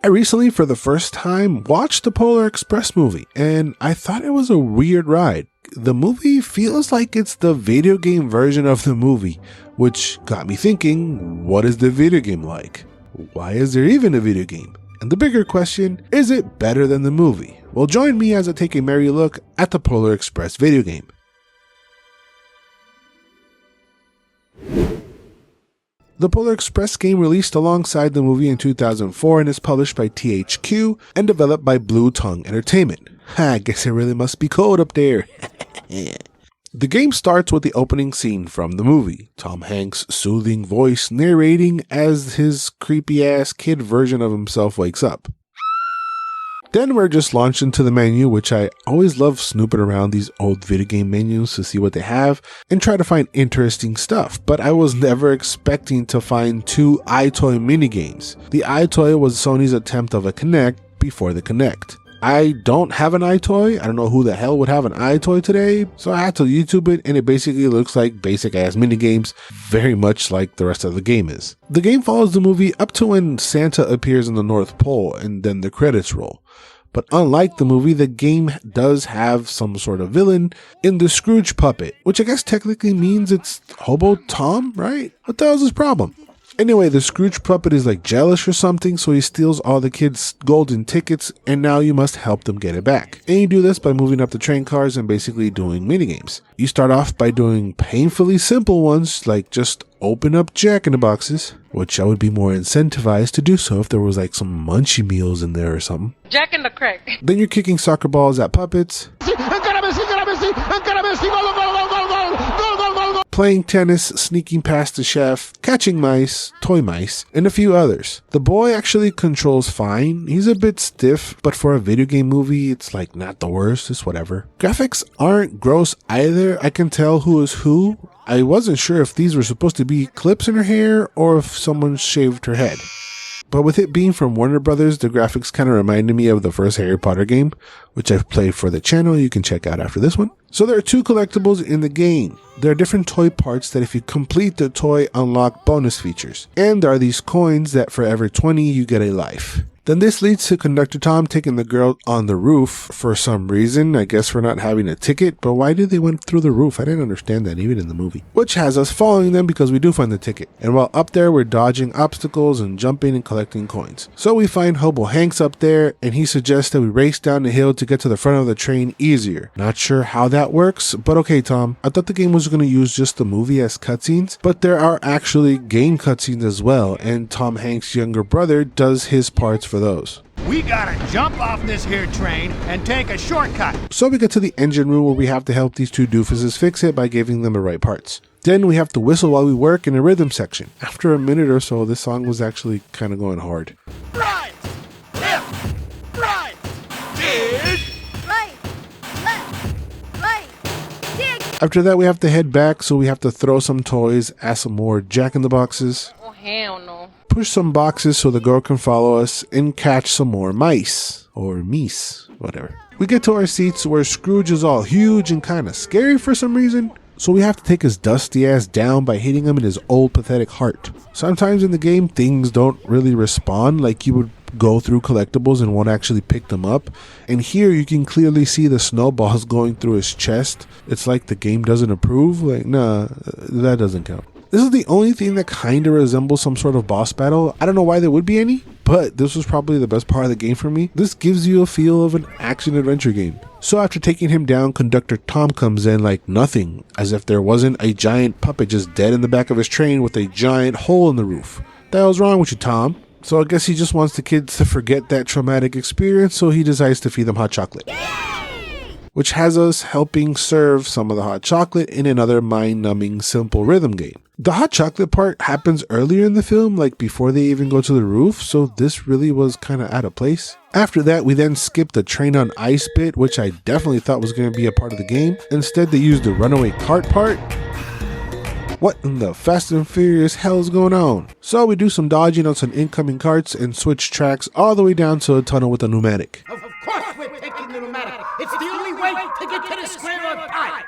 I recently, for the first time, watched the Polar Express movie, and I thought it was a weird ride. The movie feels like it's the video game version of the movie, which got me thinking, what is the video game like? Why is there even a video game? And the bigger question, is it better than the movie? Well, join me as I take a merry look at the Polar Express video game. The Polar Express game released alongside the movie in 2004 and is published by THQ and developed by Blue Tongue Entertainment. I guess it really must be cold up there. The game starts with the opening scene from the movie, Tom Hanks' soothing voice narrating as his creepy-ass kid version of himself wakes up. Then we're just launched into the menu, which I always love snooping around these old video game menus to see what they have and try to find interesting stuff, but I was never expecting to find two EyeToy minigames. The EyeToy was Sony's attempt of a Kinect before the Kinect. I don't have an EyeToy. I don't know who the hell would have an EyeToy today, so I had to YouTube it, and it basically looks like basic ass minigames, very much like the rest of the game is. The game follows the movie up to when Santa appears in the North Pole and then the credits roll. But unlike the movie, the game does have some sort of villain in the Scrooge puppet, which I guess technically means it's Hobo Tom, right? What the hell's his problem? Anyway, the Scrooge puppet is like jealous or something, so he steals all the kids' golden tickets, and now you must help them get it back. And you do this by moving up the train cars and basically doing minigames. You start off by doing painfully simple ones, like just open up Jack in the Boxes, which I would be more incentivized to do so if there was like some munchie meals in there or something. Jack in the Crack. Then you're kicking soccer balls at puppets, playing tennis, sneaking past the chef, catching mice, toy mice, and a few others. The boy actually controls fine. He's a bit stiff, but for a video game movie, it's like not the worst, it's whatever. Graphics aren't gross either. I can tell who is who. I wasn't sure if these were supposed to be clips in her hair or if someone shaved her head. But with it being from Warner Brothers, the graphics kind of reminded me of the first Harry Potter game, which I've played for the channel. You can check out after this one. So there are two collectibles in the game. There are different toy parts that if you complete the toy unlock bonus features. And there are these coins that for every 20 you get a life. Then this leads to Conductor Tom taking the girl on the roof for some reason, I guess for not having a ticket, but why did they went through the roof? I didn't understand that even in the movie. Which has us following them because we do find the ticket. And while up there, we're dodging obstacles and jumping and collecting coins. So we find Hobo Hanks up there, and he suggests that we race down the hill to get to the front of the train easier. Not sure how that works, but okay, Tom. I thought the game was going to use just the movie as cutscenes, but there are actually game cutscenes as well, and Tom Hanks' younger brother does his parts for those. We gotta jump off this here train and take a shortcut. So we get to the engine room where we have to help these two doofuses fix it by giving them the right parts. Then we have to whistle while we work in a rhythm section. After a minute or so, this song was actually kind of going hard. Right, left, right, dig. Right, left, right, dig. After that, we have to head back, so we have to throw some toys, add some more Jack in the Boxes, Oh, hell no. push some boxes so the girl can follow us, and catch some more mice. Or meese, whatever. We get to our seats where Scrooge is all huge and kind of scary for some reason, so we have to take his dusty ass down by hitting him in his old pathetic heart. Sometimes in the game, things don't really respond, like you would go through collectibles and won't actually pick them up. And here you can clearly see the snowballs going through his chest. It's like the game doesn't approve. Like, nah, that doesn't count. This is the only thing that kind of resembles some sort of boss battle. I don't know why there would be any, but this was probably the best part of the game for me. This gives you a feel of an action-adventure game. So after taking him down, Conductor Tom comes in like nothing, as if there wasn't a giant puppet just dead in the back of his train with a giant hole in the roof. The hell's wrong with you, Tom? So I guess he just wants the kids to forget that traumatic experience, so he decides to feed them hot chocolate. Which has us helping serve some of the hot chocolate in another mind-numbing simple rhythm game. The hot chocolate part happens earlier in the film, like before they even go to the roof, so this really was kind of out of place. After that, we then skip the train on ice bit, which I definitely thought was going to be a part of the game. Instead, they used the runaway cart part. What in the Fast and Furious hell is going on? So we do some dodging on some incoming carts and switch tracks all the way down to a tunnel with a pneumatic. Of course we're taking the pneumatic. It's the only way to get to the square of pi.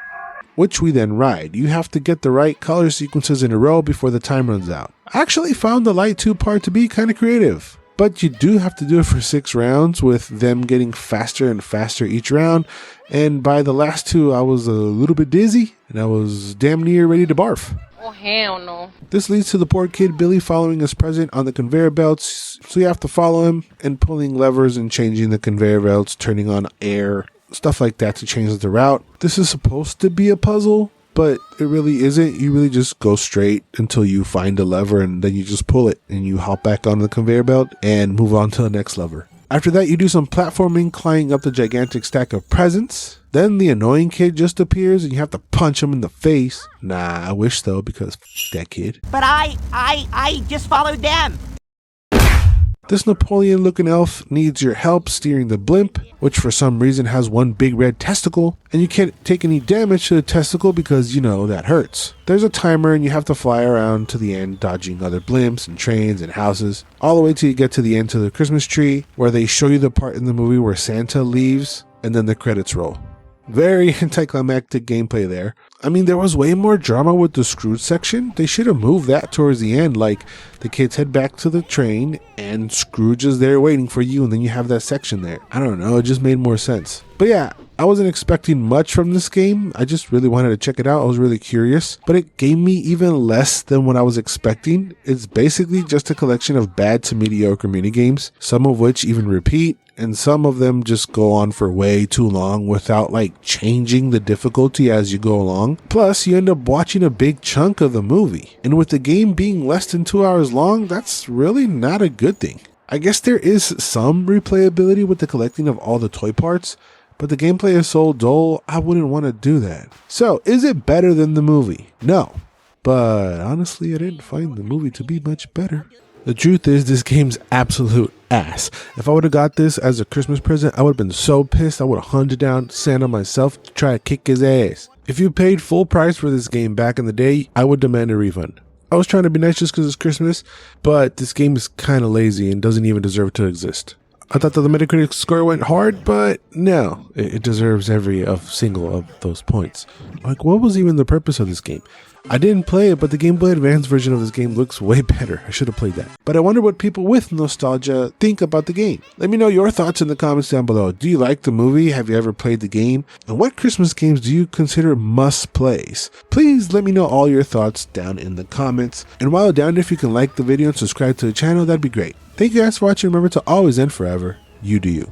Which we then ride. You have to get the right color sequences in a row before the time runs out. I actually found the Light 2 part to be kind of creative. but you do have to do it for 6 rounds, with them getting faster and faster each round. And by the last 2, I was a little bit dizzy and I was damn near ready to barf. Oh, hell no. This leads to the poor kid Billy following his present on the conveyor belts, so you have to follow him and pulling levers and changing the conveyor belts, turning on air, stuff like that to change the route. This is supposed to be a puzzle, but it really isn't. You really just go straight until you find a lever, and then you just pull it and you hop back on the conveyor belt and move on to the next lever. After that, you do some platforming, climbing up the gigantic stack of presents. Then the annoying kid just appears and you have to punch him in the face. Nah, I wish though, because that kid. But I just followed them. This Napoleon looking elf needs your help steering the blimp, which for some reason has one big red testicle, and you can't take any damage to the testicle because, you know, that hurts. There's a timer and you have to fly around to the end, dodging other blimps and trains and houses, all the way till you get to the end to the Christmas tree, where they show you the part in the movie where Santa leaves and then the credits roll. Very anticlimactic gameplay there. I mean, there was way more drama with the Scrooge section. They should have moved that towards the end, like the kids head back to the train and Scrooge is there waiting for you, and then you have that section there. I don't know, it just made more sense. But yeah, I wasn't expecting much from this game. I just really wanted to check it out. I was really curious, but it gave me even less than what I was expecting. It's basically just a collection of bad to mediocre minigames, some of which even repeat, and some of them just go on for way too long without like changing the difficulty as you go along. Plus, you end up watching a big chunk of the movie, and with the game being less than 2 hours long, that's really not a good thing. I guess there is some replayability with the collecting of all the toy parts, but the gameplay is so dull, I wouldn't want to do that. So, is it better than the movie? No. But honestly, I didn't find the movie to be much better. The truth is, this game's absolute ass. If I would have got this as a Christmas present, I would have been so pissed I would have hunted down Santa myself to try to kick his ass. If you paid full price for this game back in the day, I would demand a refund. I was trying to be nice just because it's Christmas, but this game is kind of lazy and doesn't even deserve to exist. I thought that the Metacritic score went hard, but no, it deserves every single of those points. Like, what was even the purpose of this game? I didn't play it, but the Game Boy Advance version of this game looks way better. I should have played that. But I wonder what people with nostalgia think about the game. Let me know your thoughts in the comments down below. Do you like the movie? Have you ever played the game? And what Christmas games do you consider must-plays? Please let me know all your thoughts down in the comments. And while down there, if you can like the video and subscribe to the channel, that'd be great. Thank you guys for watching. Remember to always and forever, you do you.